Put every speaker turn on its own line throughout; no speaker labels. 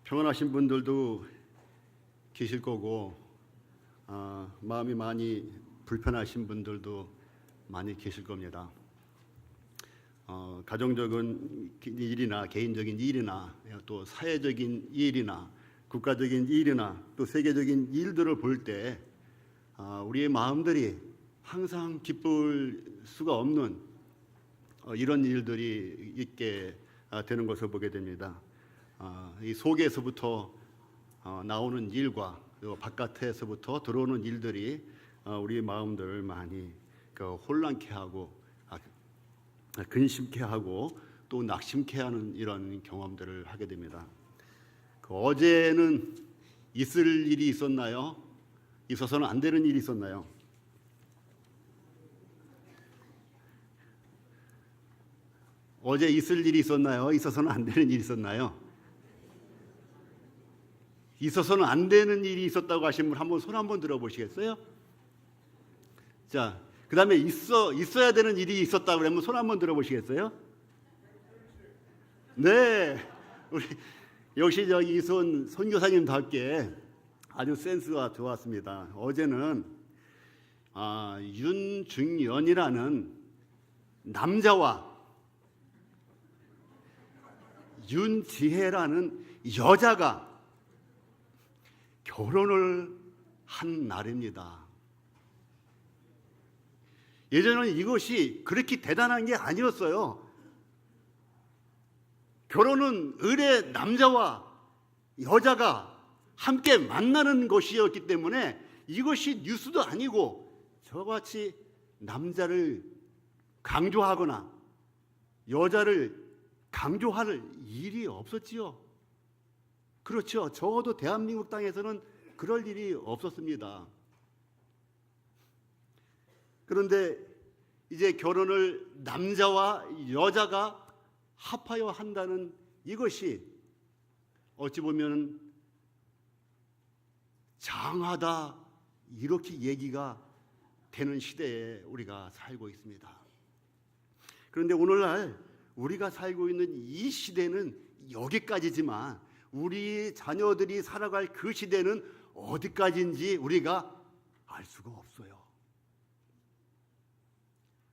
평안하신 분들도 계실 거고 마음이 많이 불편하신 분들도 많이 계실 겁니다. 가정적인 일이나 개인적인 일이나 또 사회적인 일이나 국가적인 일이나 또 세계적인 일들을 볼 때 우리의 마음들이 항상 기쁠 수가 없는 이런 일들이 있게 되는 것을 보게 됩니다. 이 속에서부터 나오는 일과 또 바깥에서부터 들어오는 일들이 우리의 마음들을 많이 혼란케 하고 근심케 하고 또 낙심케 하는 이런 경험들을 하게 됩니다. 어제는 있을 일이 있었나요? 있어서는 안 되는 일이 있었나요? 어제 있을 일이 있었나요? 있어서는 안 되는 일이 있었나요? 있어서는 안 되는 일이 있었다고 하신 분 한번 손 한번 들어보시겠어요? 자, 그 다음에 있어야 되는 일이 있었다고 그러면 손 한번 들어보시겠어요? 네, 우리 역시 저기 이손 선교사님답게 아주 센스가 좋았습니다. 어제는 윤중연이라는 남자와 윤지혜라는 여자가 결혼을 한 날입니다. 예전에는 이것이 그렇게 대단한 게 아니었어요. 결혼은 의례 남자와 여자가 함께 만나는 것이었기 때문에 이것이 뉴스도 아니고 저같이 남자를 강조하거나 여자를 강조할 일이 없었지요. 그렇죠. 적어도 대한민국 땅에서는 그럴 일이 없었습니다. 그런데 이제 결혼을 남자와 여자가 합하여 한다는 이것이 어찌 보면 장하다 이렇게 얘기가 되는 시대에 우리가 살고 있습니다. 그런데 오늘날 우리가 살고 있는 이 시대는 여기까지지만 우리 자녀들이 살아갈 그 시대는 어디까지인지 우리가 알 수가 없어요.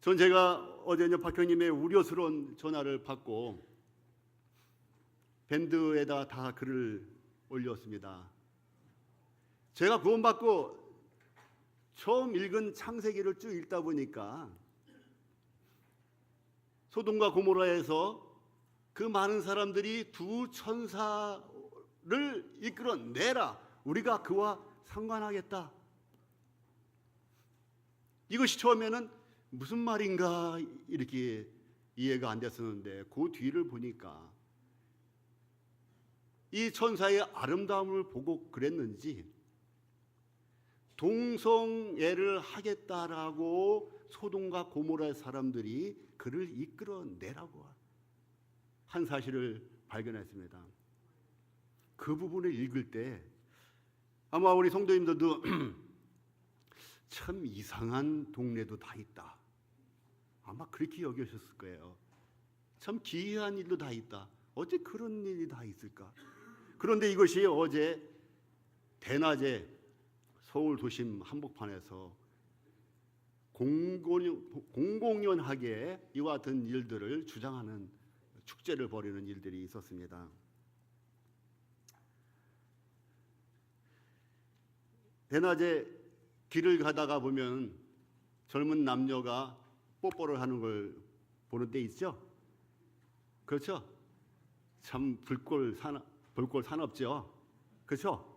전 제가 어제 박형님의 우려스러운 전화를 받고 밴드에다 다 글을 올렸습니다. 제가 구원받고 처음 읽은 창세기를 쭉 읽다 보니까 소돔과 고모라에서 그 많은 사람들이 두 천사를 이끌어내라. 우리가 그와 상관하겠다. 이것이 처음에는 무슨 말인가 이렇게 이해가 안 됐었는데 그 뒤를 보니까 이 천사의 아름다움을 보고 그랬는지 동성애를 하겠다라고 소돔과 고모라의 사람들이 그를 이끌어내라고 한 사실을 발견했습니다. 그 부분을 읽을 때 아마 우리 성도님들도 참 이상한 동네도 다 있다. 아마 그렇게 여기셨을 거예요. 참 기이한 일도 다 있다. 어째 그런 일이 다 있을까? 그런데 이것이 어제 대낮에 서울 도심 한복판에서 공공연하게 이와 같은 일들을 주장하는 축제를 벌이는 일들이 있었습니다. 대낮에 길을 가다가 보면 젊은 남녀가 뽀뽀를 하는 걸 보는 때 있죠? 그렇죠? 참 볼꼴 사납죠? 그렇죠?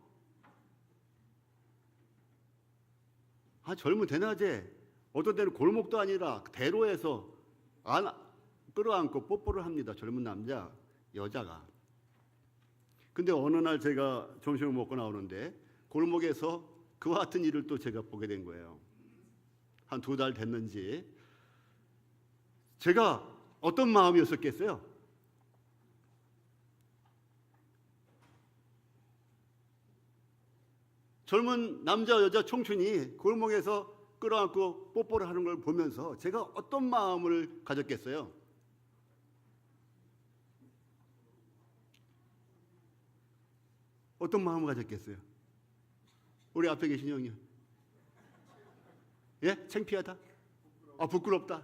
젊은 대낮에 어떤 때는 골목도 아니라 대로에서 끌어안고 뽀뽀를 합니다. 젊은 남자, 여자가. 근데 어느 날 제가 점심을 먹고 나오는데 골목에서 그와 같은 일을 또 제가 보게 된 거예요. 한 2달 됐는지 제가 어떤 마음이었었겠어요? 젊은 남자 여자 청춘이 골목에서 끌어안고 뽀뽀를 하는 걸 보면서 제가 어떤 마음을 가졌겠어요? 어떤 마음을 가졌겠어요? 우리 앞에 계신 형님. 예? 창피하다? 부끄럽다?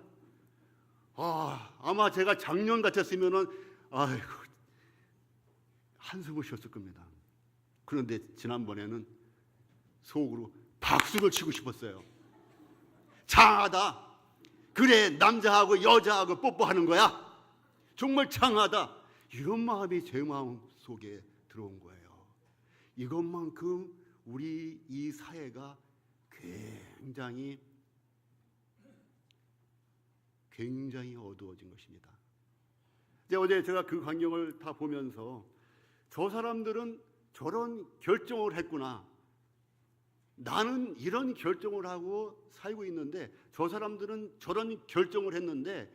아마 제가 작년 같았으면은 아이고 한숨을 쉬었을 겁니다. 그런데 지난번에는 속으로 박수를 치고 싶었어요. 장하다. 그래, 남자하고 여자하고 뽀뽀하는 거야. 정말 장하다. 이런 마음이 제 마음 속에 들어온 거예요. 이것만큼 우리 이 사회가 굉장히 어두워진 것입니다. 이제 어제 제가 그 광경을 다 보면서 저 사람들은 저런 결정을 했구나. 나는 이런 결정을 하고 살고 있는데 저 사람들은 저런 결정을 했는데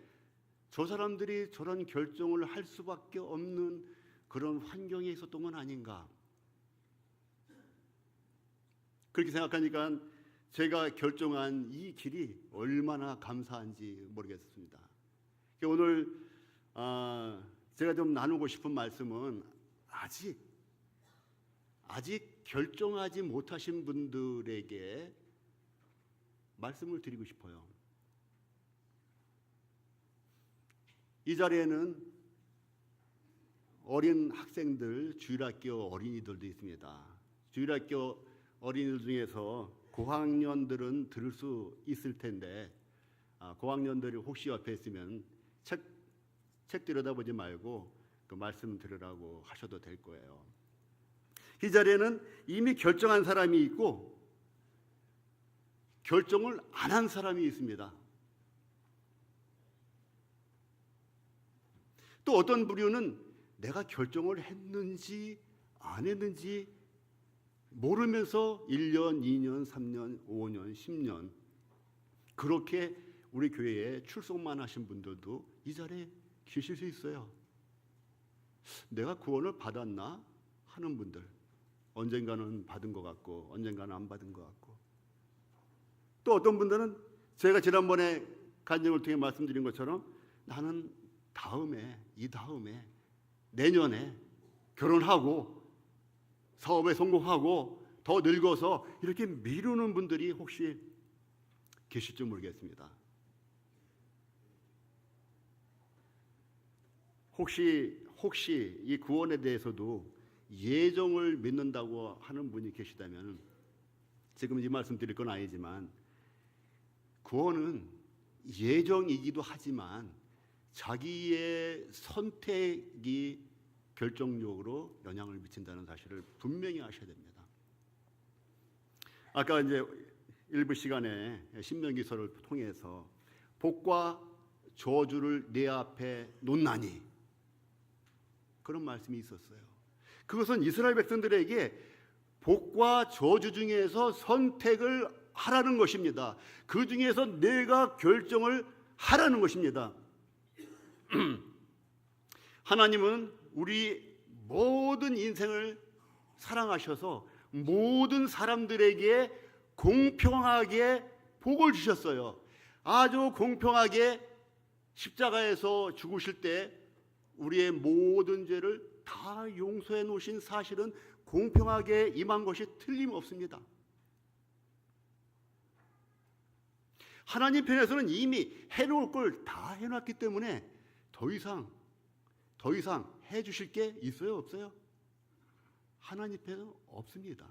저 사람들이 저런 결정을 할 수밖에 없는 그런 환경에 있었던 건 아닌가. 그렇게 생각하니까 제가 결정한 이 길이 얼마나 감사한지 모르겠습니다. 오늘 제가 좀 나누고 싶은 말씀은 아직 결정하지 못하신 분들에게 말씀을 드리고 싶어요. 이 자리에는 어린 학생들, 주일학교 어린이들도 있습니다. 주일학교 어린이들 중에서 고학년들은 들을 수 있을 텐데 고학년들이 혹시 옆에 있으면 책 들여다보지 말고 그 말씀 들으라고 하셔도 될 거예요. 이 자리에는 이미 결정한 사람이 있고 결정을 안 한 사람이 있습니다. 또 어떤 부류는 내가 결정을 했는지 안 했는지 모르면서 1년, 2년, 3년, 5년, 10년 그렇게 우리 교회에 출석만 하신 분들도 이 자리에 계실 수 있어요. 내가 구원을 받았나 하는 분들, 언젠가는 받은 것 같고 언젠가는 안 받은 것 같고, 또 어떤 분들은 제가 지난번에 간증을 통해 말씀드린 것처럼 나는 이 다음에 내년에 결혼하고 사업에 성공하고 더 늙어서 이렇게 미루는 분들이 혹시 계실지 모르겠습니다. 혹시 이 구원에 대해서도 예정을 믿는다고 하는 분이 계시다면 지금 이 말씀 드릴 건 아니지만 구원은 예정이기도 하지만 자기의 선택이 결정적으로 영향을 미친다는 사실을 분명히 아셔야 됩니다. 아까 이제 일부 시간에 신명기서를 통해서 복과 저주를 내 앞에 놓나니 그런 말씀이 있었어요. 그것은 이스라엘 백성들에게 복과 저주 중에서 선택을 하라는 것입니다. 그 중에서 내가 결정을 하라는 것입니다. 하나님은 우리 모든 인생을 사랑하셔서 모든 사람들에게 공평하게 복을 주셨어요. 아주 공평하게 십자가에서 죽으실 때 우리의 모든 죄를 다 용서해 놓으신 사실은 공평하게 임한 것이 틀림없습니다. 하나님 편에서는 이미 해놓을 걸 다 해놨기 때문에 더 이상 해주실 게 있어요, 없어요? 하나님 편에는 없습니다.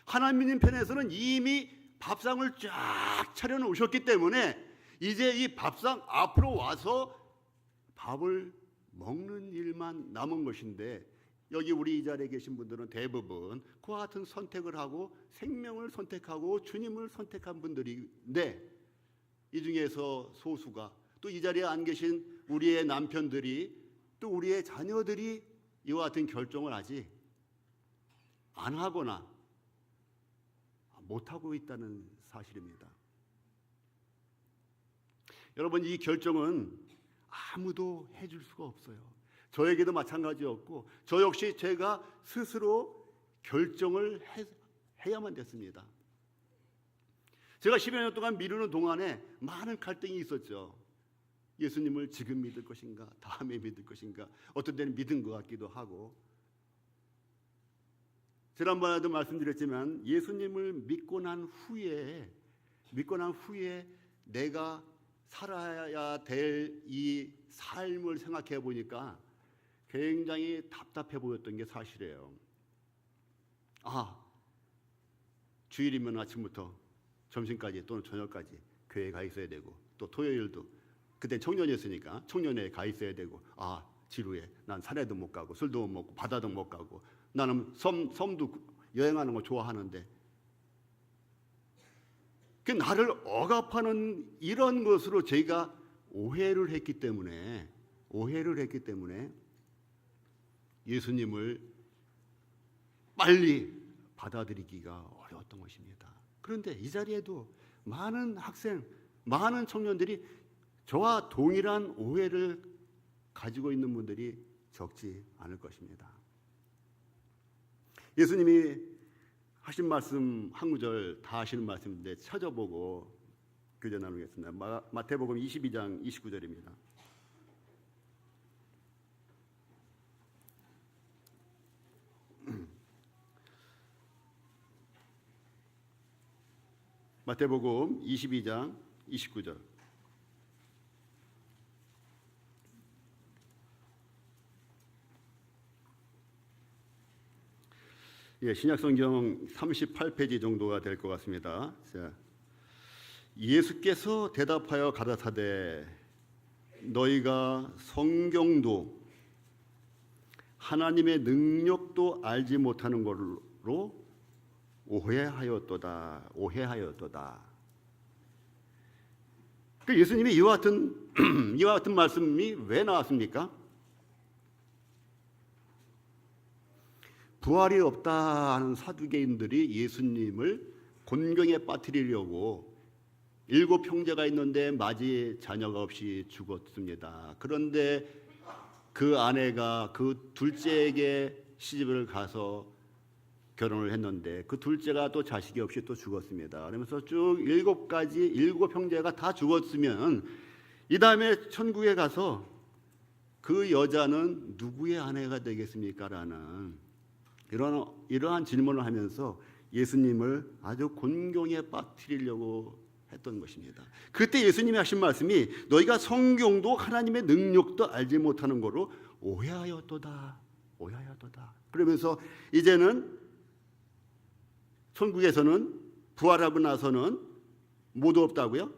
하나님 편에서는 이미 밥상을 쫙 차려놓으셨기 때문에 이제 이 밥상 앞으로 와서 밥을 먹는 일만 남은 것인데, 여기 우리 이 자리에 계신 분들은 대부분 그와 같은 선택을 하고 생명을 선택하고 주님을 선택한 분들인데, 이 중에서 소수가 또 이 자리에 안 계신 우리의 남편들이 또 우리의 자녀들이 이와 같은 결정을 아직 안 하거나 못하고 있다는 사실입니다. 여러분, 이 결정은 아무도 해줄 수가 없어요. 저에게도 마찬가지였고 저 역시 제가 스스로 결정을 해야만 됐습니다. 제가 10여 년 동안 미루는 동안에 많은 갈등이 있었죠. 예수님을 지금 믿을 것인가, 다음에 믿을 것인가, 어떤 때는 믿은 것 같기도 하고, 지난번에도 말씀드렸지만 예수님을 믿고 난 후에 내가 살아야 될 이 삶을 생각해 보니까 굉장히 답답해 보였던 게 사실이에요. 주일이면 아침부터 점심까지 또는 저녁까지 교회에 가 있어야 되고, 또 토요일도 그때 청년이었으니까 청년회에 가 있어야 되고, 지루해. 난 산에도 못 가고 술도 못 먹고 바다도 못 가고, 나는 섬도 여행하는 거 좋아하는데, 그 나를 억압하는 이런 것으로 저희가 오해를 했기 때문에 예수님을 빨리 받아들이기가 어려웠던 것입니다. 그런데 이 자리에도 많은 학생, 많은 청년들이 저와 동일한 오해를 가지고 있는 분들이 적지 않을 것입니다. 예수님이 하신 말씀 한 구절 다 하시는 말씀인데 찾아보고 교제 나누겠습니다. 마태복음 22장 29절입니다. 마태복음 22장 29절. 신약성경 38페이지 정도가 될 것 같습니다. 자, 예수께서 대답하여 가라사대 너희가 성경도 하나님의 능력도 알지 못하는 걸로 오해하였도다. 예수님이 이와 같은 말씀이 왜 나왔습니까? 부활이 없다 하는 사두개인들이 예수님을 곤경에 빠뜨리려고 7 형제가 있는데 맞이 자녀가 없이 죽었습니다. 그런데 그 아내가 그 둘째에게 시집을 가서 결혼을 했는데 그 둘째가 또 자식이 없이 또 죽었습니다. 그러면서 쭉 7 형제가 다 죽었으면 이 다음에 천국에 가서 그 여자는 누구의 아내가 되겠습니까? 라는 이러한 질문을 하면서 예수님을 아주 곤경에 빠뜨리려고 했던 것입니다. 그때 예수님이 하신 말씀이 너희가 성경도 하나님의 능력도 알지 못하는 거로 오해하였도다. 그러면서 이제는 천국에서는 부활하고 나서는 모두 없다고요?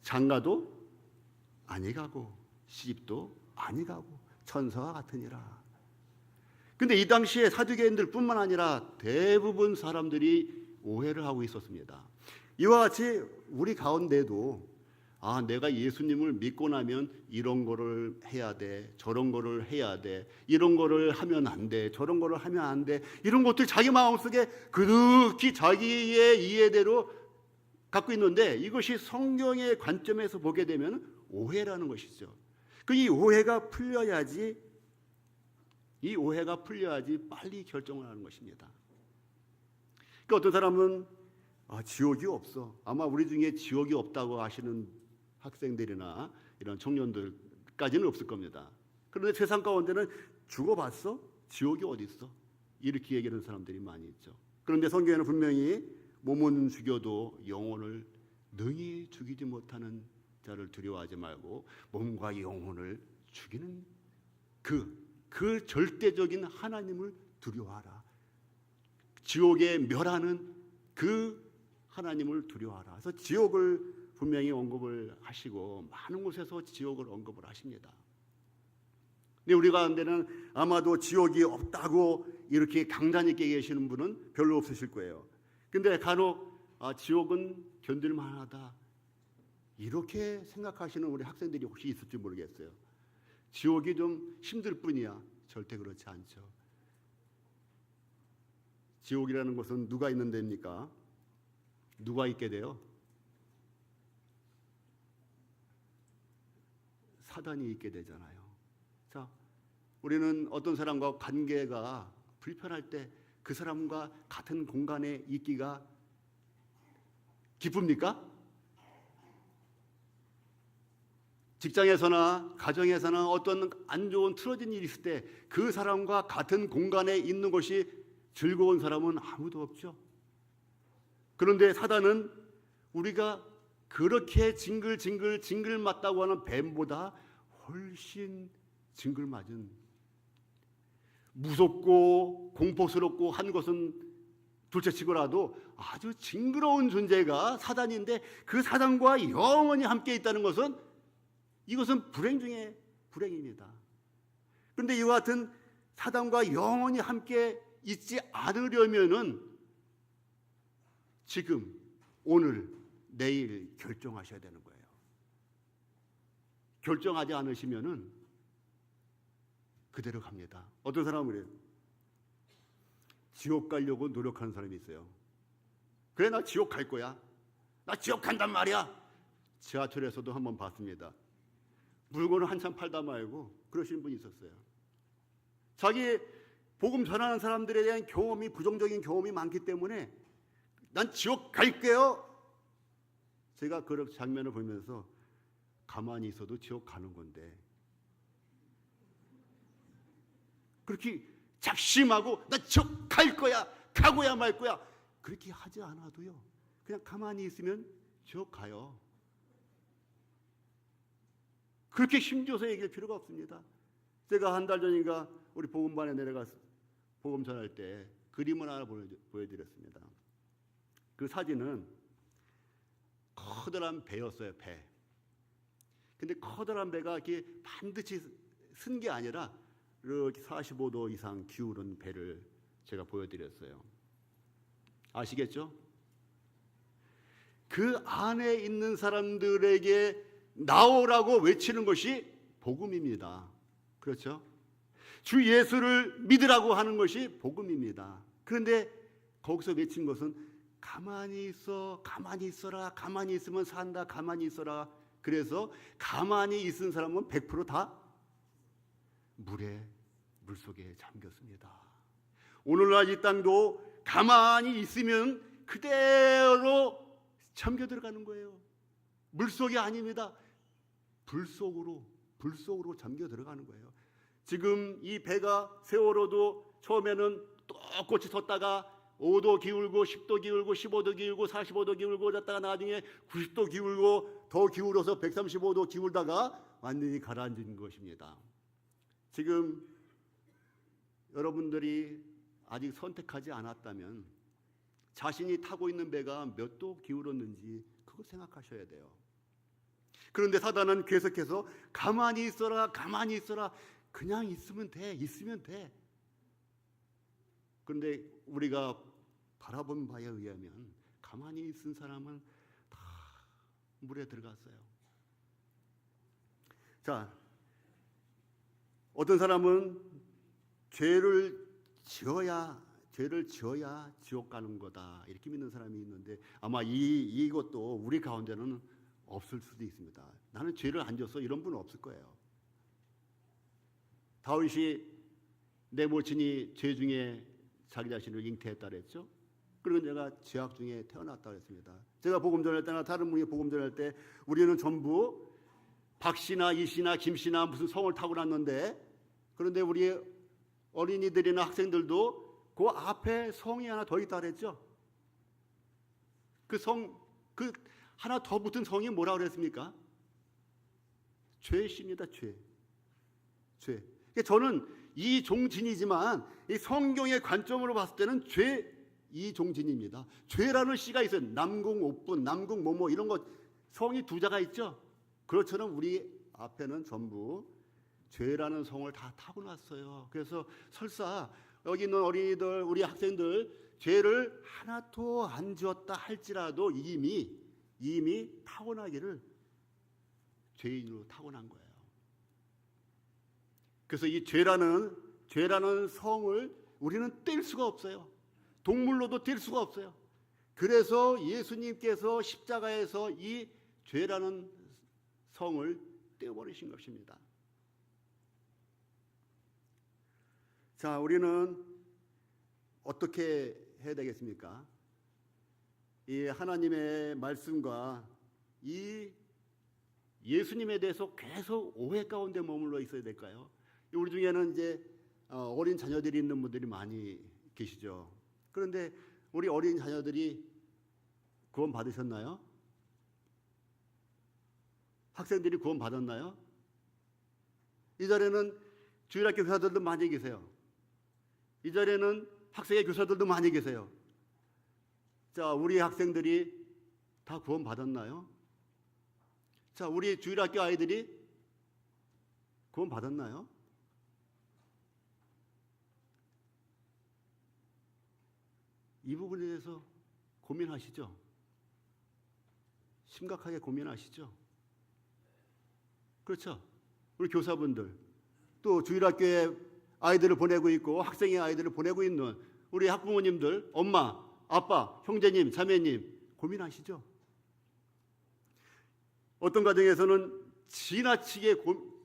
장가도 아니 가고 시집도 아니 가고 천사와 같으니라. 근데 이 당시에 사두개인들뿐만 아니라 대부분 사람들이 오해를 하고 있었습니다. 이와 같이 우리 가운데도 내가 예수님을 믿고 나면 이런 거를 해야 돼, 저런 거를 해야 돼, 이런 거를 하면 안 돼, 저런 거를 하면 안 돼, 이런 것들 자기 마음속에 그렇게 자기의 이해대로 갖고 있는데 이것이 성경의 관점에서 보게 되면 오해라는 것이죠. 이 오해가 풀려야지 빨리 결정을 하는 것입니다. 그러니까 어떤 사람은 지옥이 없어. 아마 우리 중에 지옥이 없다고 하시는 학생들이나 이런 청년들까지는 없을 겁니다. 그런데 세상 가운데는 죽어봤어? 지옥이 어디 있어? 이렇게 얘기하는 사람들이 많이 있죠. 그런데 성경에는 분명히 몸은 죽여도 영혼을 능히 죽이지 못하는 자를 두려워하지 말고 몸과 영혼을 죽이는 그 절대적인 하나님을 두려워하라. 지옥에 멸하는 그 하나님을 두려워하라. 그래서 지옥을 분명히 언급을 하시고 많은 곳에서 지옥을 언급을 하십니다. 근데 우리 가운데는 아마도 지옥이 없다고 이렇게 강단 있게 계시는 분은 별로 없으실 거예요. 근데 간혹 지옥은 견딜만하다 이렇게 생각하시는 우리 학생들이 혹시 있을지 모르겠어요. 지옥이 좀 힘들 뿐이야. 절대 그렇지 않죠. 지옥이라는 것은 누가 있는 데입니까? 누가 있게 돼요? 사단이 있게 되잖아요. 자, 우리는 어떤 사람과 관계가 불편할 때 그 사람과 같은 공간에 있기가 기쁩니까? 직장에서나 가정에서나 어떤 안 좋은 틀어진 일이 있을 때 그 사람과 같은 공간에 있는 것이 즐거운 사람은 아무도 없죠. 그런데 사단은 우리가 그렇게 징글 맞다고 하는 뱀보다 훨씬 징글맞은, 무섭고 공포스럽고 한 것은 둘째치고라도 아주 징그러운 존재가 사단인데, 그 사단과 영원히 함께 있다는 것은, 이것은 불행 중에 불행입니다. 그런데 이와 같은 사단과 영원히 함께 있지 않으려면은 지금, 오늘, 내일 결정하셔야 되는 거예요. 결정하지 않으시면은 그대로 갑니다. 어떤 사람은 그래요. 지옥 가려고 노력하는 사람이 있어요. 그래, 나 지옥 갈 거야. 나 지옥 간단 말이야. 지하철에서도 한번 봤습니다. 물건을 한참 팔다 말고 그러시는 분이 있었어요. 자기 복음 전하는 사람들에 대한 경험이, 부정적인 경험이 많기 때문에 난 지옥 갈게요. 제가 그 장면을 보면서 가만히 있어도 지옥 가는 건데, 그렇게 작심하고 나 지옥 갈 거야, 가고야 말 거야, 그렇게 하지 않아도요, 그냥 가만히 있으면 지옥 가요. 그렇게 힘줘서 얘기할 필요가 없습니다. 제가 한 달 전인가 우리 복음반에 내려가서 복음 전할 때 그림을 하나 보여드렸습니다. 그 사진은 커다란 배였어요. 배. 근데 커다란 배가 이렇게 반드시 쓴 게 아니라 이렇게 45도 이상 기울은 배를 제가 보여드렸어요. 아시겠죠? 그 안에 있는 사람들에게 나오라고 외치는 것이 복음입니다. 그렇죠? 주 예수를 믿으라고 하는 것이 복음입니다. 그런데 거기서 외친 것은 가만히 있어, 가만히 있어라, 가만히 있으면 산다, 가만히 있어라. 그래서 가만히 있은 사람은 100% 다 물속에 잠겼습니다. 오늘날 이 땅도 가만히 있으면 그대로 잠겨 들어가는 거예요. 물속이 아닙니다. 불속으로 잠겨 들어가는 거예요. 지금 이 배가 세월호도 처음에는 꼿꼿이 섰다가 5도 기울고 10도 기울고 15도 기울고 45도 기울고 졌다가 나중에 90도 기울고 더 기울어서 135도 기울다가 완전히 가라앉은 것입니다. 지금 여러분들이 아직 선택하지 않았다면 자신이 타고 있는 배가 몇 도 기울었는지 그거 생각하셔야 돼요. 그런데 사단은 계속해서 가만히 있어라, 가만히 있어라, 그냥 있으면 돼. 그런데 우리가 바라본 바에 의하면 가만히 있은 사람은 다 물에 들어갔어요. 자, 어떤 사람은 죄를 지어야 지옥 가는 거다, 이렇게 믿는 사람이 있는데, 아마 이것도 우리 가운데는 없을 수도 있습니다. 나는 죄를 안 졌어, 이런 분은 없을 거예요. 다윗이 내 모친이 죄 중에 자기 자신을 잉태했다 그랬죠. 그리고 내가 죄악 중에 태어났다 그랬습니다. 제가 복음 전할 때나 다른 분이 복음 전할 때 우리는 전부 박씨나 이씨나 김씨나 무슨 성을 타고났는데, 그런데 우리 어린이들이나 학생들도 그 앞에 성이 하나 더 있다 그랬죠. 그 하나 더 붙은 성이 뭐라 그랬습니까? 죄입니다. 죄. 저는 이종진이지만 이 성경의 관점으로 봤을 때는 죄 이종진입니다. 죄라는 씨가 있어요. 남궁 옥분, 남궁 뭐뭐 이런 것 성이 두 자가 있죠. 그렇처럼 우리 앞에는 전부 죄라는 성을 다 타고났어요. 그래서 설사 여기 있는 어린이들, 우리 학생들 죄를 하나도 안 지었다 할지라도 이미 타고나기를 죄인으로 타고난 거예요. 그래서 이 죄라는 성을 우리는 뗄 수가 없어요. 동물로도 뗄 수가 없어요. 그래서 예수님께서 십자가에서 이 죄라는 성을 떼어버리신 것입니다. 자, 우리는 어떻게 해야 되겠습니까? 이 하나님의 말씀과 이 예수님에 대해서 계속 오해 가운데 머물러 있어야 될까요? 우리 중에는 이제 어린 자녀들이 있는 분들이 많이 계시죠. 그런데 우리 어린 자녀들이 구원 받으셨나요? 학생들이 구원 받았나요? 이 자리에는 주일학교 교사들도 많이 계세요. 이 자리에는 학생의 교사들도 많이 계세요. 자, 우리 학생들이 다 구원 받았나요? 자, 우리 주일학교 아이들이 구원 받았나요? 이 부분에 대해서 고민하시죠? 심각하게 고민하시죠? 그렇죠? 우리 교사분들, 또 주일학교에 아이들을 보내고 있고 학생의 아이들을 보내고 있는 우리 학부모님들, 엄마, 아빠, 형제님, 자매님 고민하시죠? 어떤 가정에서는 지나치게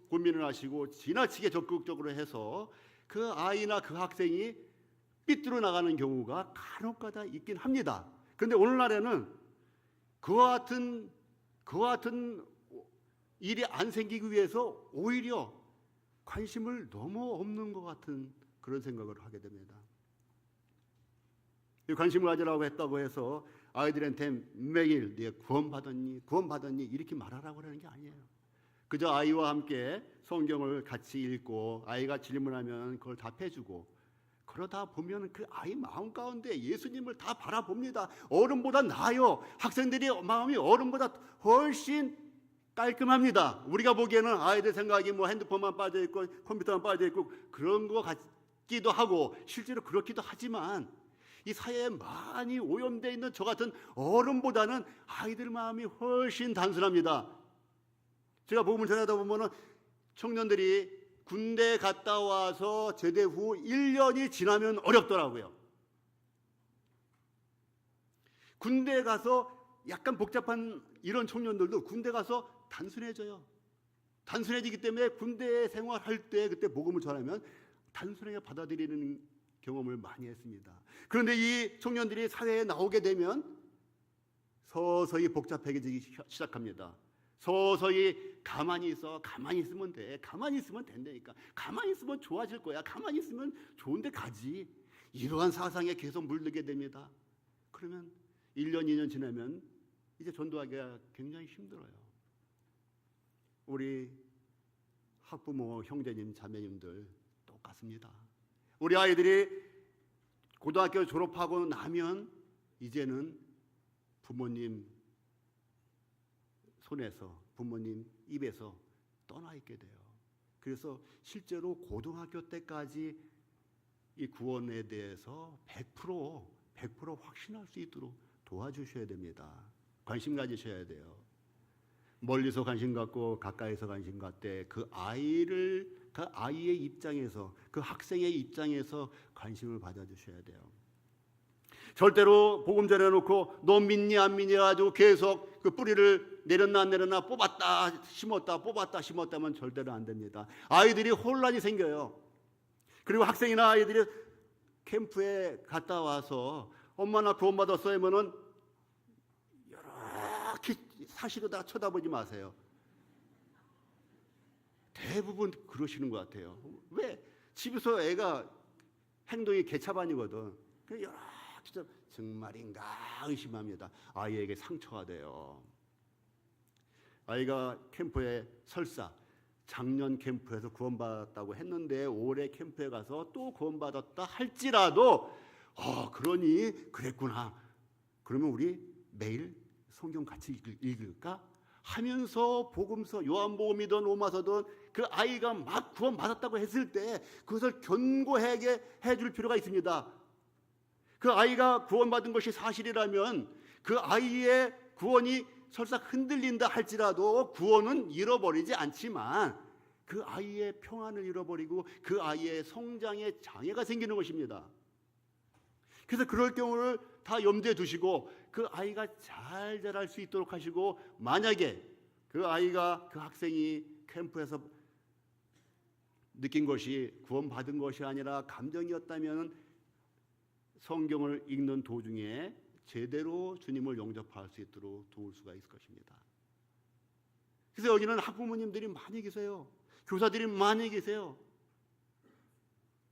고민을 하시고 지나치게 적극적으로 해서 그 아이나 그 학생이 삐뚤어 나가는 경우가 간혹가다 있긴 합니다. 그런데 오늘날에는 그와 같은 일이 안 생기기 위해서 오히려 관심을 너무 없는 것 같은 그런 생각을 하게 됩니다. 관심을 가지라고 했다고 해서 아이들한테 매일 네 구원받았니 이렇게 말하라고 하는 게 아니에요. 그저 아이와 함께 성경을 같이 읽고 아이가 질문하면 그걸 답해주고, 그러다 보면 그 아이 마음 가운데 예수님을 다 바라봅니다. 어른보다 나아요. 학생들이 마음이 어른보다 훨씬 깔끔합니다. 우리가 보기에는 아이들 생각이 뭐 핸드폰만 빠져 있고 컴퓨터만 빠져 있고 그런 거 같기도 하고 실제로 그렇기도 하지만, 이 사회에 많이 오염되어 있는 저 같은 어른보다는 아이들 마음이 훨씬 단순합니다. 제가 복음을 전하다 보면은 청년들이 군대 갔다 와서 제대 후 1년이 지나면 어렵더라고요. 군대 가서 약간 복잡한 이런 청년들도 군대 가서 단순해져요. 단순해지기 때문에 군대 생활할 때 그때 복음을 전하면 단순하게 받아들이는 경험을 많이 했습니다. 그런데 이 청년들이 사회에 나오게 되면 서서히 복잡해지기 시작합니다. 서서히 가만히 있으면 돼. 가만히 있으면 된다니까. 가만히 있으면 좋아질 거야. 가만히 있으면 좋은 데 가지. 이러한 사상에 계속 물들게 됩니다. 그러면 1년, 2년 지나면 이제 전도하기가 굉장히 힘들어요. 우리 학부모, 형제님, 자매님들 똑같습니다. 우리 아이들이 고등학교 졸업하고 나면 이제는 부모님 손에서, 부모님 입에서 떠나 있게 돼요. 그래서 실제로 고등학교 때까지 이 구원에 대해서 100% 확신할 수 있도록 도와주셔야 됩니다. 관심 가지셔야 돼요. 멀리서 관심 갖고 가까이서 관심 갖되 그 아이의 입장에서, 그 학생의 입장에서 관심을 받아주셔야 돼요. 절대로 복음 전해놓고 너 믿니 안 믿니 해가지고 계속 그 뿌리를 내렸나 안 내렸나 뽑았다 심었다 하면 절대로 안 됩니다. 아이들이 혼란이 생겨요. 그리고 학생이나 아이들이 캠프에 갔다 와서 엄마 나 구원 받았어 하면은 이렇게 사실로다 쳐다보지 마세요. 대부분 그러시는 것 같아요. 왜? 집에서 애가 행동이 개차반이거든. 이렇게 정말인가 의심합니다. 아이에게 상처가 돼요. 아이가 캠프에 설사 작년 캠프에서 구원받았다고 했는데 올해 캠프에 가서 또 구원받았다 할지라도 그러니 그랬구나. 그러면 우리 매일 성경 같이 읽을까? 하면서 복음서, 요한복음이든 로마서든 그 아이가 막 구원받았다고 했을 때 그것을 견고하게 해줄 필요가 있습니다. 그 아이가 구원받은 것이 사실이라면 그 아이의 구원이 설사 흔들린다 할지라도 구원은 잃어버리지 않지만 그 아이의 평안을 잃어버리고 그 아이의 성장에 장애가 생기는 것입니다. 그래서 그럴 경우를 다 염두에 두시고 그 아이가 잘 자랄 수 있도록 하시고, 만약에 그 아이가, 그 학생이 캠프에서 느낀 것이 구원받은 것이 아니라 감정이었다면 성경을 읽는 도중에 제대로 주님을 영접할 수 있도록 도울 수가 있을 것입니다. 그래서 여기는 학부모님들이 많이 계세요. 교사들이 많이 계세요.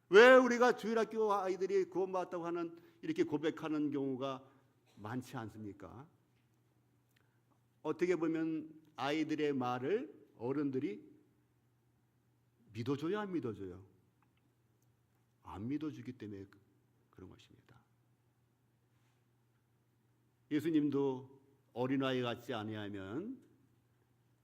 왜 우리가 주일학교 아이들이 구원받았다고 하는 이렇게 고백하는 경우가 많지 않습니까? 어떻게 보면 아이들의 말을 어른들이 믿어줘요, 안 믿어줘요? 안 믿어주기 때문에 그런 것입니다. 예수님도 어린아이 같지 아니하면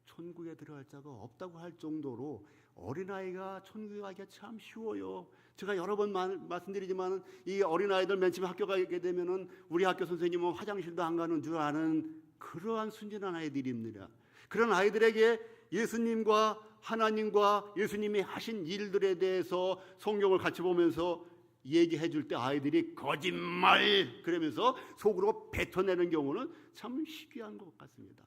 천국에 들어갈 자가 없다고 할 정도로 어린아이가 천국에 가기가 참 쉬워요. 제가 여러 번 말씀드리지만 이 어린아이들 맨 처음에 학교 가게 되면은 우리 학교 선생님은 화장실도 안 가는 줄 아는 그러한 순진한 아이들입니다. 그런 아이들에게 예수님과 하나님과 예수님이 하신 일들에 대해서 성경을 같이 보면서 얘기해 줄 때 아이들이 거짓말 그러면서 속으로 뱉어내는 경우는 참 희귀한 것 같습니다.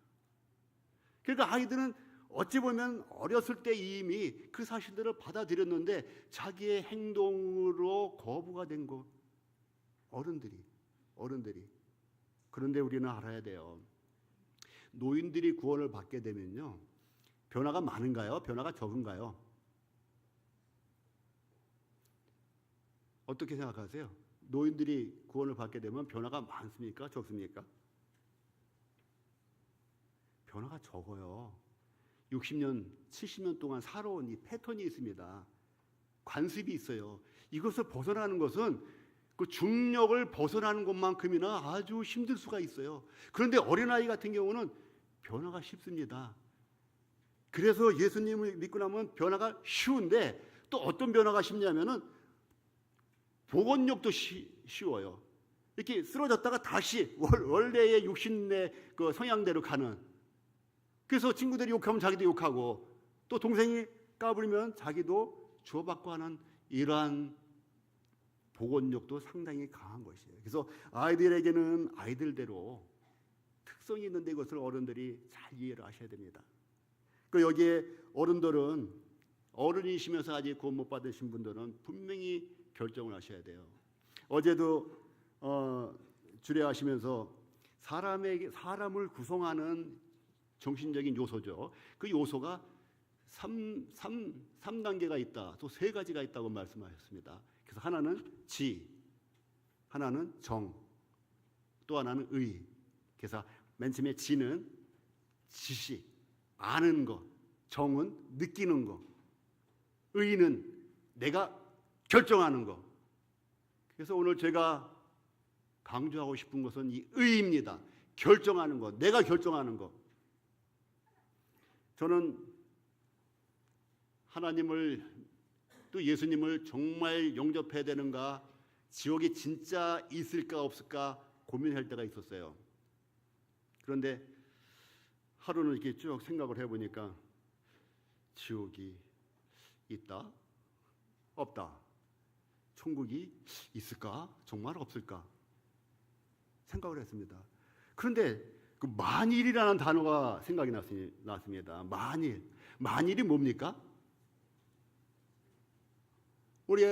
그러니까 아이들은 어찌 보면 어렸을 때 이미 그 사실들을 받아들였는데 자기의 행동으로 거부가 된 것, 어른들이. 그런데 우리는 알아야 돼요. 노인들이 구원을 받게 되면요, 변화가 많은가요? 변화가 적은가요? 어떻게 생각하세요? 노인들이 구원을 받게 되면 변화가 많습니까? 적습니까? 변화가 적어요. 60년, 70년 동안 살아온 이 패턴이 있습니다. 관습이 있어요. 이것을 벗어나는 것은 그 중력을 벗어나는 것만큼이나 아주 힘들 수가 있어요. 그런데 어린아이 같은 경우는 변화가 쉽습니다. 그래서 예수님을 믿고 나면 변화가 쉬운데 또 어떤 변화가 쉽냐면은 복원력도 쉬워요. 이렇게 쓰러졌다가 다시 원래의 육신의 그 성향대로 가는. 그래서 친구들이 욕하면 자기도 욕하고 또 동생이 까부리면 자기도 주워받고 하는 이러한 복원력도 상당히 강한 것이에요. 그래서 아이들에게는 아이들대로 특성이 있는데 이것을 어른들이 잘 이해를 하셔야 됩니다. 그 여기에 어른들은 어른이시면서 아직 구원 못 받으신 분들은 분명히 결정을 하셔야 돼요. 어제도 주례하시면서 사람을 구성하는 정신적인 요소죠. 그 요소가 3단계가 있다. 또 3가지가 있다고 말씀하셨습니다. 그래서 하나는 지, 하나는 정, 또 하나는 의. 그래서 맨 처음에 지는 지식, 아는 것, 정은 느끼는 것, 의는 내가 결정하는 것. 그래서 오늘 제가 강조하고 싶은 것은 이 의입니다. 결정하는 것, 내가 결정하는 것. 저는 하나님을 또 예수님을 정말 영접해야 되는가, 지옥이 진짜 있을까 없을까 고민할 때가 있었어요. 그런데 하루는 이렇게 쭉 생각을 해보니까 지옥이 있다? 없다? 천국이 있을까? 정말 없을까? 생각을 했습니다. 그런데 그 만일이라는 단어가 생각이 났습니다. 만일이 뭡니까? 우리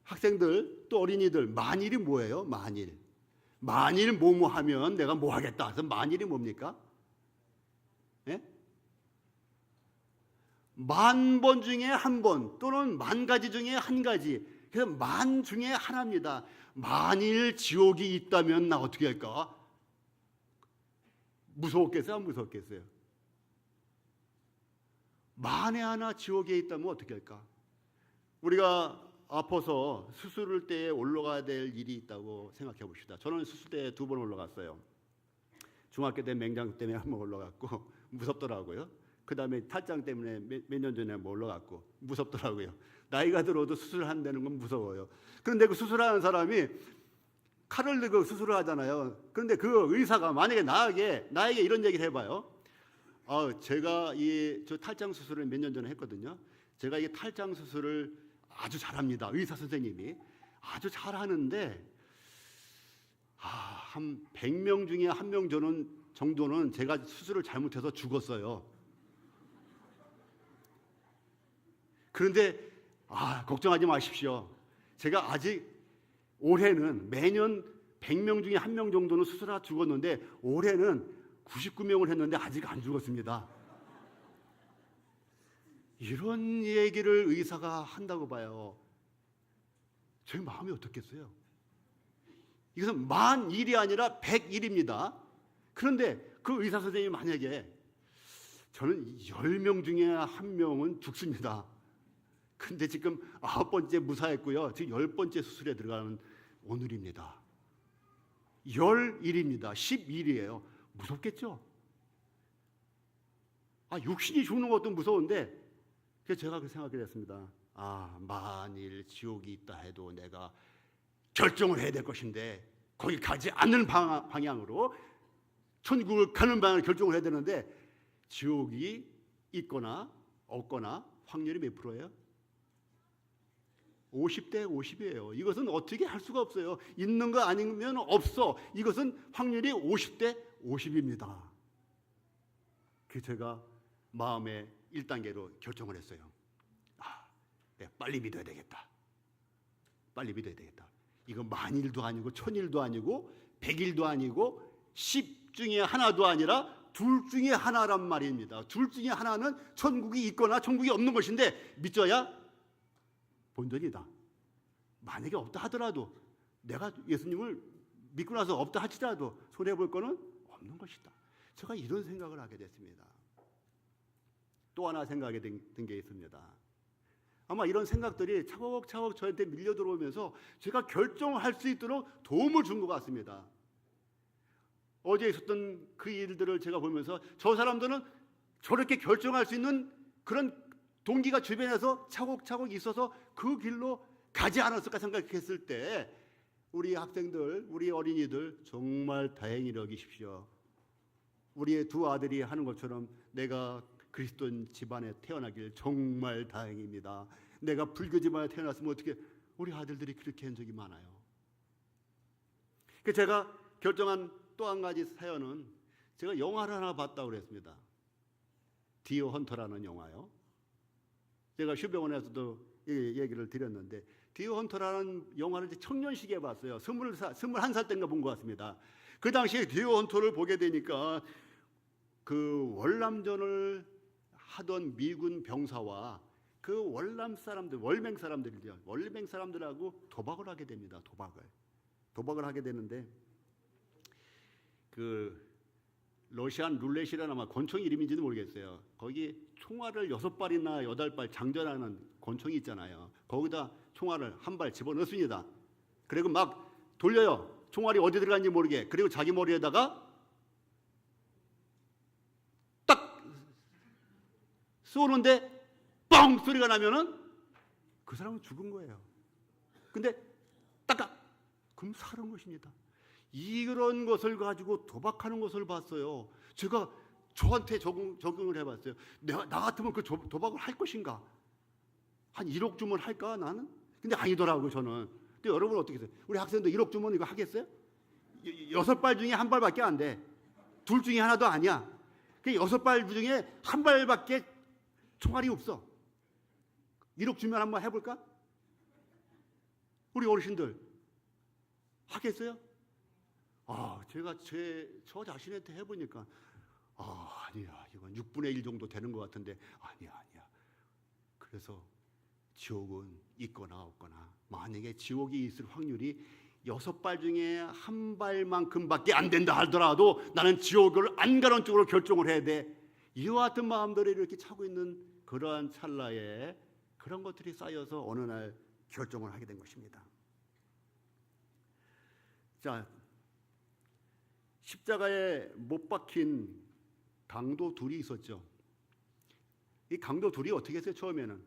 학생들 또 어린이들 만일이 뭐예요? 만일 뭐뭐 하면 내가 뭐 하겠다. 그래서 만일이 뭡니까? 예? 10,000번 중에 1번 또는 10,000가지 중에 1가지. 그래서 만 중에 하나입니다. 만일 지옥이 있다면 나 어떻게 할까? 무서웠겠어요? 안 무서웠겠어요? 만에 하나 지옥에 있다면 어떻게 할까? 우리가 아파서 수술을 때에 올라가야 될 일이 있다고 생각해 봅시다. 저는 수술대에 2번 올라갔어요. 중학교 때 맹장 때문에 한번 올라갔고 무섭더라고요. 그 다음에 탈장 때문에 몇 년 전에 한번 올라갔고 무섭더라고요. 나이가 들어도 수술한다는 건 무서워요. 그런데 그 수술하는 사람이 칼을 들고 수술을 하잖아요. 그런데 그 의사가 만약에 나에게 이런 얘기를 해봐요. 제가 저 탈장 수술을 몇 년 전에 했거든요. 제가 이 탈장 수술을 아주 잘합니다. 의사 선생님이 아주 잘하는데 한 100명 중에 1명 정도는 제가 수술을 잘못해서 죽었어요. 그런데 걱정하지 마십시오. 제가 아직 올해는 매년 100명 중에 1명 정도는 수술하다 죽었는데 올해는 99명을 했는데 아직 안 죽었습니다. 이런 얘기를 의사가 한다고 봐요. 제 마음이 어떻겠어요? 이것은 10,000일이 아니라 100일입니다. 그런데 그 의사 선생님이 만약에 저는 10명 중에 1명은 죽습니다. 근데 지금 9번째 무사했고요. 지금 10번째 수술에 들어가는 오늘입니다. 10일입니다. 10일이에요. 무섭겠죠? 육신이 죽는 것도 무서운데 그래서 제가 그 생각이 됐습니다. 만일 지옥이 있다 해도 내가 결정을 해야 될 것인데 거기 가지 않는 방향으로 천국을 가는 방향으로 결정을 해야 되는데 지옥이 있거나 없거나 확률이 몇 프로예요? 50대 50이에요. 이것은 어떻게 할 수가 없어요. 있는 거 아니면 없어. 이것은 확률이 50대 50입니다. 그래서 제가 마음의 1단계로 결정을 했어요. 내가 빨리 믿어야 되겠다. 빨리 믿어야 되겠다. 이거 10,000일도 아니고 1,000일도 아니고 100일도 아니고 10 중에 하나도 아니라 둘 중에 하나란 말입니다. 둘 중에 하나는 천국이 있거나 천국이 없는 것인데 믿어야 본전이다. 만약에 없다 하더라도 내가 예수님을 믿고 나서 없다 하더라도 손해볼 거는 없는 것이다. 제가 이런 생각을 하게 됐습니다. 또 하나 생각이 든 게 있습니다. 아마 이런 생각들이 차곡차곡 저한테 밀려 들어오면서 제가 결정할 수 있도록 도움을 준 것 같습니다. 어제 있었던 그 일들을 제가 보면서 저 사람들은 저렇게 결정할 수 있는 그런 동기가 주변에서 차곡차곡 있어서 그 길로 가지 않았을까 생각했을 때 우리 학생들, 우리 어린이들 정말 다행히 여기십시오. 우리의 두 아들이 하는 것처럼 내가 그리스도인 집안에 태어나길 정말 다행입니다. 내가 불교 집안에 태어났으면 어떻게 우리 아들들이 그렇게 한 적이 많아요. 제가 결정한 또 한 가지 사연은 제가 영화를 하나 봤다고 그랬습니다. 디어 헌터라는 영화요. 제가 휴병원에서도 얘기를 드렸는데 디어 헌터라는 영화를 청년시기에 봤어요. 21살 때인가 본 것 같습니다. 그 당시에 디어 헌터를 보게 되니까 그 월남전을 하던 미군 병사와 그 월남 사람들, 월맹 사람들하고 도박을 하게 됩니다. 도박을 하게 되는데 그 러시안 룰렛이라는 아마 권총 이름인지는 모르겠어요. 거기 총알을 6발이나 8발 장전하는 권총이 있잖아요. 거기다 총알을 한 발 집어넣습니다. 그리고 막 돌려요. 총알이 어디 들어갔는지 모르게. 그리고 자기 머리에다가 딱 쏘는데 뻥 소리가 나면은 그 사람은 죽은 거예요. 근데 딱 그럼 사는 것입니다. 이런 것을 가지고 도박하는 것을 봤어요. 제가 저한테 적용을 해봤어요. 나 같으면 그 도박을 할 것인가? 한 1억 주면 할까 나는? 근데 아니더라고요 저는. 근데 여러분 어떻게 해요? 우리 학생들 1억 주면 이거 하겠어요? 6발 중에 한 발밖에 안 돼. 둘 중에 하나도 아니야. 그 6발 중에 한 발밖에 총알이 없어. 1억 주면 한번 해볼까? 우리 어르신들 하겠어요? 제가 저 자신한테 해보니까 아니야, 이건 6분의 1 정도 되는 것 같은데 아니야. 그래서 지옥은 있거나 없거나, 만약에 지옥이 있을 확률이 6발 중에 한 발만큼밖에 안 된다 하더라도 나는 지옥을 안 가는 쪽으로 결정을 해야 돼. 이와 같은 마음들을 이렇게 차고 있는 그러한 찰나에 그런 것들이 쌓여서 어느 날 결정을 하게 된 것입니다. 자, 십자가에 못 박힌 강도 둘이 있었죠. 이 강도 둘이 어떻게 했어요? 처음에는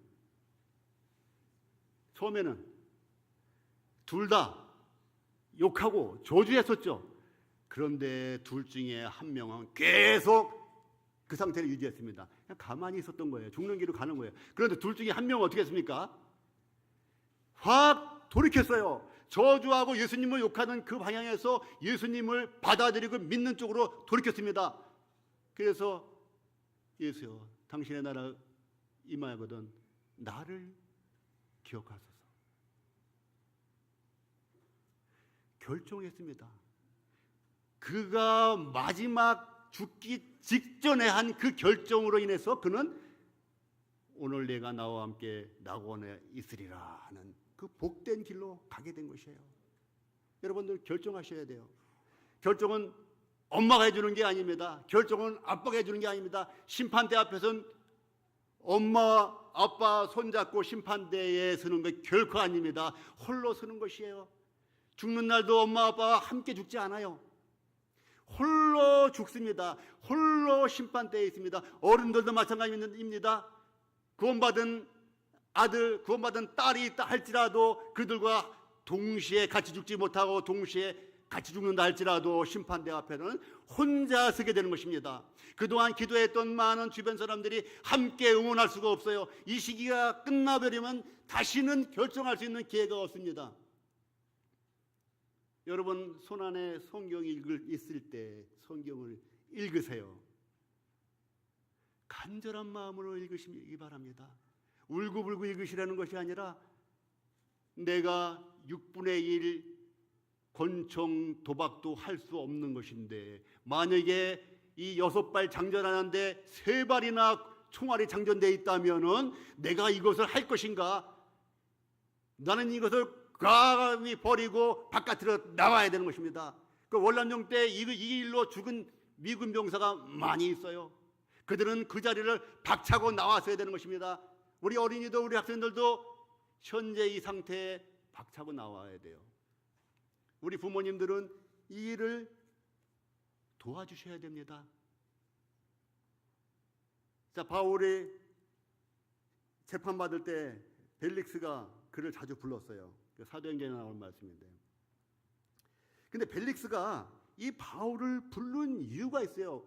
둘 다 욕하고 저주했었죠. 그런데 둘 중에 한 명은 계속 그 상태를 유지했습니다. 그냥 가만히 있었던 거예요. 죽는 길로 가는 거예요. 그런데 둘 중에 한 명은 어떻게 했습니까? 확 돌이켰어요. 저주하고 예수님을 욕하는 그 방향에서 예수님을 받아들이고 믿는 쪽으로 돌이켰습니다. 그래서 예수여, 당신의 나라 임하거든 나를 기억하소서. 결정했습니다. 그가 마지막 죽기 직전에 한 그 결정으로 인해서 그는 오늘 내가 나와 함께 낙원에 있으리라 하는 그 복된 길로 가게 된 것이에요. 여러분들 결정하셔야 돼요. 결정은 엄마가 해주는 게 아닙니다. 결정은 아빠가 해주는 게 아닙니다. 심판대 앞에서는 엄마, 아빠 손잡고 심판대에 서는 것 결코 아닙니다. 홀로 서는 것이에요. 죽는 날도 엄마, 아빠와 함께 죽지 않아요. 홀로 죽습니다. 홀로 심판대에 있습니다. 어른들도 마찬가지입니다. 구원받은 아들, 구원받은 딸이 있다 할지라도 그들과 동시에 같이 죽지 못하고 동시에 같이 죽는다 할지라도 심판대 앞에는 혼자 서게 되는 것입니다. 그동안 기도했던 많은 주변 사람들이 함께 응원할 수가 없어요. 이 시기가 끝나버리면 다시는 결정할 수 있는 기회가 없습니다. 여러분 손안에 성경이 있을 때 성경을 읽으세요. 간절한 마음으로 읽으시기 바랍니다. 울고불고 읽으시라는 것이 아니라 내가 6분의 1 권총 도박도 할 수 없는 것인데 만약에 이 6발 장전하는데 3발이나 총알이 장전되어 있다면은 내가 이것을 할 것인가? 나는 이것을 과감히 버리고 바깥으로 나와야 되는 것입니다. 그 월남용 때 이 일로 죽은 미군 병사가 많이 있어요. 그들은 그 자리를 박차고 나왔어야 되는 것입니다. 우리 어린이도 우리 학생들도 현재 이 상태에 박차고 나와야 돼요. 우리 부모님들은 이 일을 도와주셔야 됩니다. 자, 바울이 재판받을 때 벨릭스가 그를 자주 불렀어요. 사도행전에 나올 말씀인데. 근데 벨릭스가 이 바울을 부른 이유가 있어요.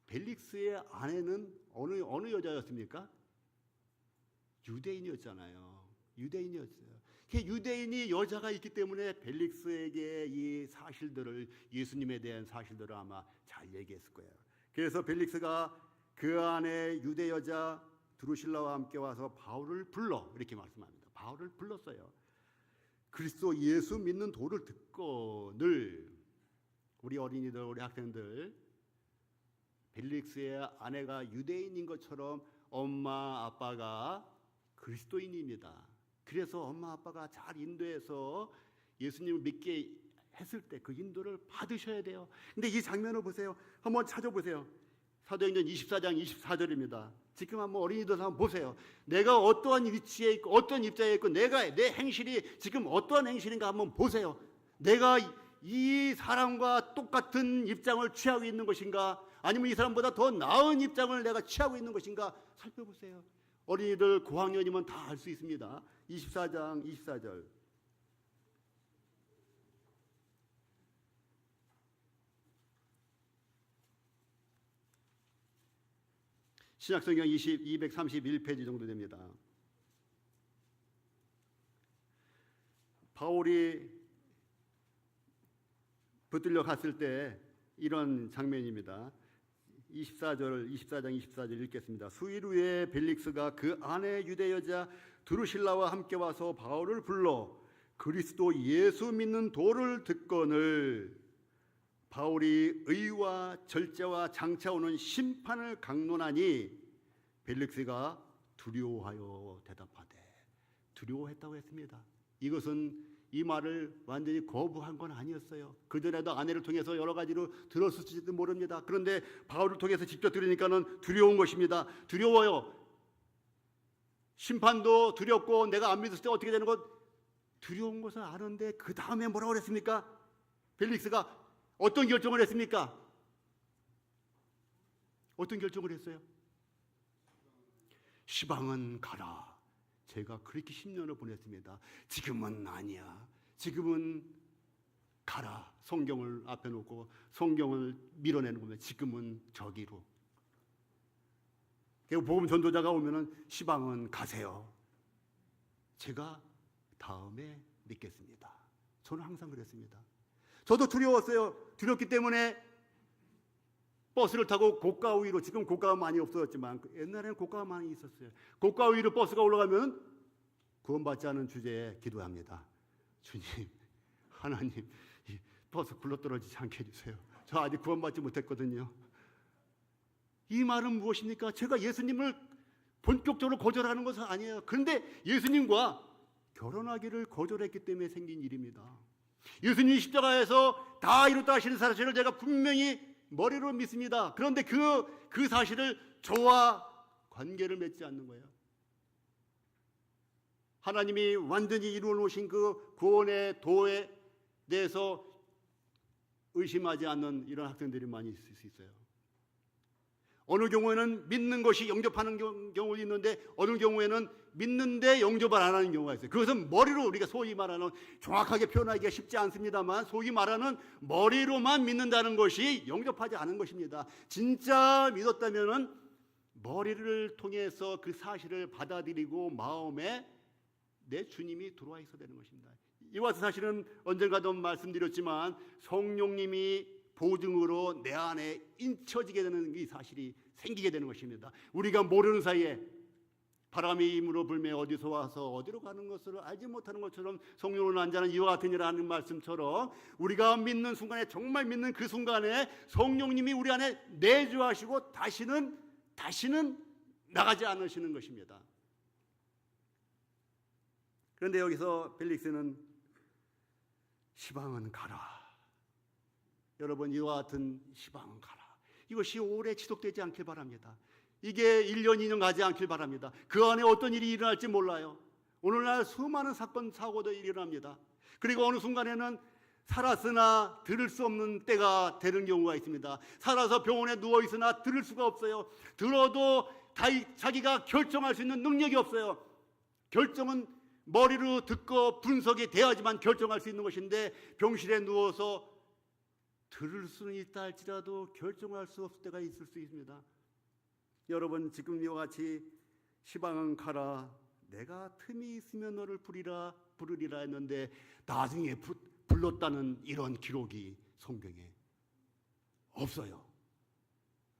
벨릭스의 아내는 어느 여자였습니까? 유대인이었잖아요. 유대인이었어요. 유대인이 여자가 있기 때문에 벨릭스에게 이 사실들을, 예수님에 대한 사실들을 아마 잘 얘기했을 거예요. 그래서 벨릭스가 그 안에 유대 여자 드루실라와 함께 와서 바울을 불러, 이렇게 말씀합니다. 바울을 불렀어요. 그리스도 예수 믿는 도를 듣고 늘 우리 어린이들, 우리 학생들, 벨릭스의 아내가 유대인인 것처럼 엄마 아빠가 그리스도인입니다. 그래서 엄마 아빠가 잘 인도해서 예수님을 믿게 했을 때 그 인도를 받으셔야 돼요. 근데 이 장면을 보세요. 한번 찾아보세요. 사도행전 24장 24절입니다. 지금 한번 어린이들 한번 보세요. 내가 어떠한 위치에 있고 어떤 입장에 있고 내 행실이 지금 어떠한 행실인가 한번 보세요. 내가 이 사람과 똑같은 입장을 취하고 있는 것인가, 아니면 이 사람보다 더 나은 입장을 내가 취하고 있는 것인가 살펴보세요. 어린이들 고학년이면 다 알 수 있습니다. 24장 24절. 신약성경 231페이지 정도 됩니다. 바울이 붙들려 갔을 때 이런 장면입니다. 24장 24절 읽겠습니다. 수일 후에 벨릭스가 그 아내 유대 여자 드루실라와 함께 와서 바울을 불러 그리스도 예수 믿는 도를 듣거늘 바울이 의와 절제와 장차 오는 심판을 강론하니 벨릭스가 두려워하여 대답하되, 두려워했다고 했습니다. 이것은 이 말을 완전히 거부한 건 아니었어요. 그전에도 아내를 통해서 여러 가지로 들었을지도 모릅니다. 그런데 바울을 통해서 직접 들으니까는 두려운 것입니다. 두려워요. 심판도 두렵고 내가 안 믿었을 때 어떻게 되는 것 두려운 것을 아는데 그 다음에 뭐라고 그랬습니까? 벨릭스가 어떤 결정을 했습니까? 어떤 결정을 했어요? 시방은 가라. 제가 그렇게 10년을 보냈습니다. 지금은 아니야. 지금은 가라. 성경을 앞에 놓고 성경을 밀어내는 겁니다. 지금은 저기로. 복음 전도자가 오면은 시방은 가세요. 제가 다음에 믿겠습니다. 저는 항상 그랬습니다. 저도 두려웠어요. 두렵기 때문에 버스를 타고 고가 위로, 지금 고가가 많이 없어졌지만 옛날에는 고가가 많이 있었어요. 고가 위로 버스가 올라가면 구원받지 않은 주제에 기도합니다. 주님, 하나님, 이 버스 굴러떨어지지 않게 해주세요. 저 아직 구원받지 못했거든요. 이 말은 무엇입니까? 제가 예수님을 본격적으로 거절하는 것은 아니에요. 그런데 예수님과 결혼하기를 거절했기 때문에 생긴 일입니다. 예수님이 십자가에서 다 이뤘다 하시는 사실을 제가 분명히 머리로 믿습니다. 그런데 그 사실을 저와 관계를 맺지 않는 거예요. 하나님이 완전히 이루어 놓으신 그 구원의 도에 대해서 의심하지 않는 이런 학생들이 많이 있을 수 있어요. 어느 경우에는 믿는 것이 영접하는 경우도 있는데 어느 경우에는 믿는데 영접을 안 하는 경우가 있어요. 그것은 머리로 우리가 소위 말하는, 정확하게 표현하기가 쉽지 않습니다만, 소위 말하는 머리로만 믿는다는 것이 영접하지 않은 것입니다. 진짜 믿었다면은 머리를 통해서 그 사실을 받아들이고 마음에 내 주님이 들어와 있어야 되는 것입니다. 이와 같은 사실은 언젠가도 말씀드렸지만 성령님이 보증으로 내 안에 인쳐지게 되는 이 사실이 생기게 되는 것입니다. 우리가 모르는 사이에 바람이 힘으로 불며 어디서 와서 어디로 가는 것을 알지 못하는 것처럼 성령으로 난 자는 이와 같은 일을 하는 말씀처럼 우리가 믿는 순간에, 정말 믿는 그 순간에 성령님이 우리 안에 내주하시고 다시는 나가지 않으시는 것입니다. 그런데 여기서 벨릭스는 시방은 가라. 여러분, 이와 같은 시방은 가라. 이것이 오래 지속되지 않길 바랍니다. 이게 1년, 2년 가지 않길 바랍니다. 그 안에 어떤 일이 일어날지 몰라요. 오늘날 수많은 사건, 사고도 일어납니다. 그리고 어느 순간에는 살았으나 들을 수 없는 때가 되는 경우가 있습니다. 살아서 병원에 누워있으나 들을 수가 없어요. 들어도 자기가 결정할 수 있는 능력이 없어요. 결정은 머리로 듣고 분석이 돼야지만 결정할 수 있는 것인데, 병실에 누워서 들을 수는 있다 할지라도 결정할 수 없을 때가 있을 수 있습니다. 여러분, 지금 이와 같이 시방은 가라, 내가 틈이 있으면 너를 부르리라 했는데 나중에 불렀다는 이런 기록이 성경에 없어요.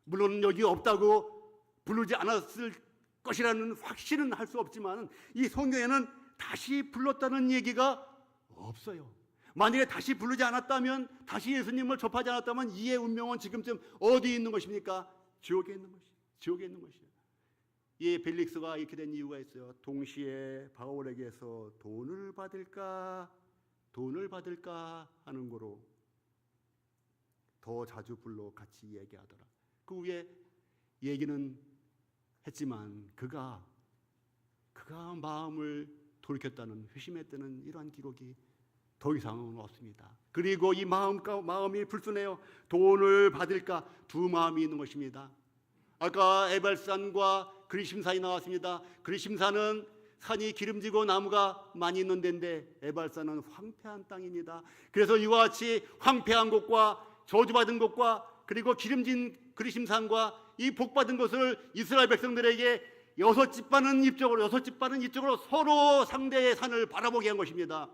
물론 여기 없다고 부르지 않았을 것이라는 확신은 할 수 없지만 이 성경에는 다시 불렀다는 얘기가 없어요. 만약에 다시 부르지 않았다면, 다시 예수님을 접하지 않았다면 이의 운명은 지금쯤 어디 있는 것입니까? 지옥에 있는 것이에요. 지옥에 있는 것이에요. 이 벨릭스가 이렇게 된 이유가 있어요. 동시에 바울에게서 돈을 받을까 하는 거로 더 자주 불러 같이 얘기하더라. 그 후에 얘기는 했지만 그가 마음을 돌이켰다는, 회심했다는 이러한 기록이 더 이상은 없습니다. 그리고 이 마음이 불순해요. 돈을 받을까, 두 마음이 있는 것입니다. 아까 에발산과 그리심산이 나왔습니다. 그리심산은 산이 기름지고 나무가 많이 있는 데인데 에발산은 황폐한 땅입니다. 그래서 이와 같이 황폐한 곳과 저주받은 곳과 그리고 기름진 그리심산과 이 복받은 것을 이스라엘 백성들에게 여섯 집반은 이쪽으로 서로 상대의 산을 바라보게 한 것입니다.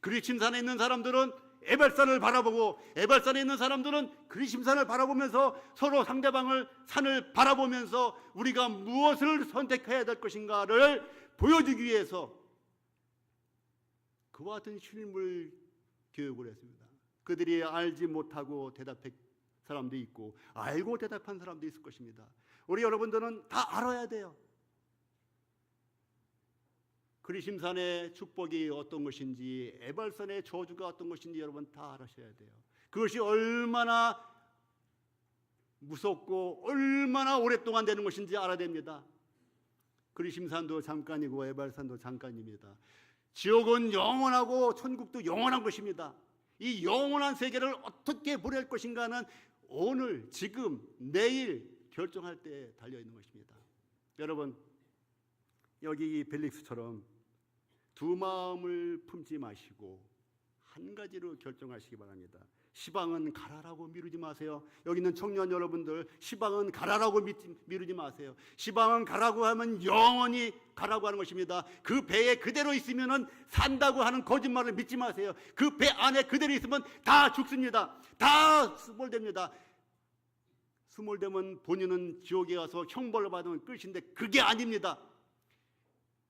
그리심산에 있는 사람들은 에발산을 바라보고, 에발산에 있는 사람들은 그리심산을 바라보면서 서로 상대방을, 산을 바라보면서 우리가 무엇을 선택해야 될 것인가를 보여주기 위해서 그와 같은 실물 교육을 했습니다. 그들이 알지 못하고 대답한 사람도 있고 알고 대답한 사람도 있을 것입니다. 우리 여러분들은 다 알아야 돼요. 그리심산의 축복이 어떤 것인지, 에발산의 저주가 어떤 것인지 여러분 다 알아셔야 돼요. 그것이 얼마나 무섭고 얼마나 오랫동안 되는 것인지 알아야 됩니다. 그리심산도 잠깐이고 에발산도 잠깐입니다. 지옥은 영원하고 천국도 영원한 것입니다. 이 영원한 세계를 어떻게 보낼 것인가는 오늘, 지금, 내일 결정할 때 달려있는 것입니다. 여러분, 여기 벨릭스처럼 두 마음을 품지 마시고 한 가지로 결정하시기 바랍니다. 시방은 가라라고 미루지 마세요. 여기 있는 청년 여러분들, 시방은 가라라고 미루지 마세요. 시방은 가라고 하면 영원히 가라고 하는 것입니다. 그 배에 그대로 있으면 산다고 하는 거짓말을 믿지 마세요. 그 배 안에 그대로 있으면 다 죽습니다. 다 수몰됩니다. 수몰되면 본인은 지옥에 가서 형벌을 받으면 끝인데 그게 아닙니다.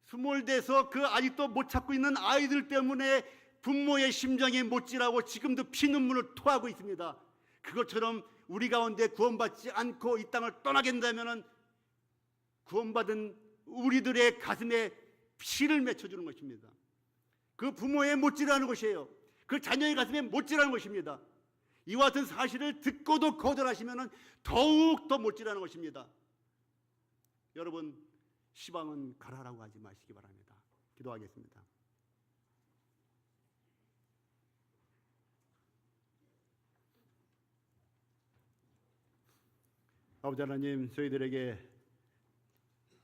수몰돼서 그 아직도 못 찾고 있는 아이들 때문에 부모의 심장이 못질하고 지금도 피눈물을 토하고 있습니다. 그것처럼 우리 가운데 구원받지 않고 이 땅을 떠나게 된다면 구원받은 우리들의 가슴에 피를 맺혀주는 것입니다. 그 부모의 못지라는 것이에요. 그 자녀의 가슴에 못지라는 것입니다. 이와 같은 사실을 듣고도 거절하시면 더욱 더 못지라는 것입니다. 여러분, 시방은 가라라고 하지 마시기 바랍니다. 기도하겠습니다. 아버지 하나님, 저희들에게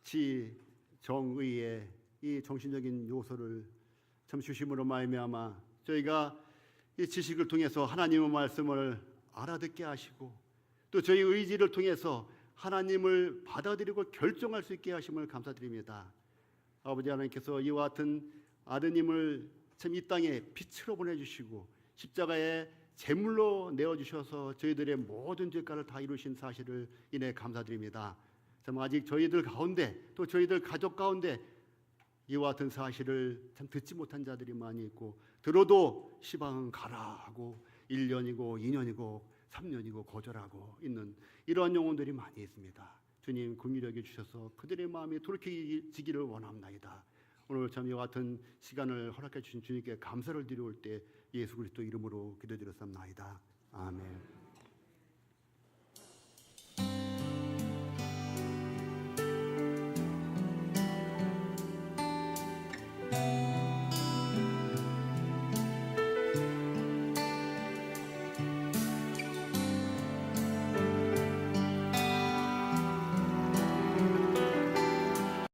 지, 정의의 이 정신적인 요소를 참 주심으로 말미암아 저희가 이 지식을 통해서 하나님의 말씀을 알아듣게 하시고 또 저희 의지를 통해서 하나님을 받아들이고 결정할 수 있게 하심을 감사드립니다. 아버지 하나님께서 이와 같은 아드님을 참 이 땅에 빛으로 보내주시고 십자가에 제물로 내어주셔서 저희들의 모든 죄가를 다 이루신 사실을 인해 감사드립니다. 참 아직 저희들 가운데 또 저희들 가족 가운데 이와 같은 사실을 참 듣지 못한 자들이 많이 있고 들어도 시방은 가라 하고 1년이고 2년이고 3년이고 거절하고 있는 이러한 영혼들이 많이 있습니다. 주님 긍휼히 여겨주셔서 그들의 마음이 돌이키기를 원합나이다. 오늘 참 이와 같은 시간을 허락해 주신 주님께 감사를 드려올 때 예수 그리스도 이름으로 기도드렸사옵나이다. 아멘.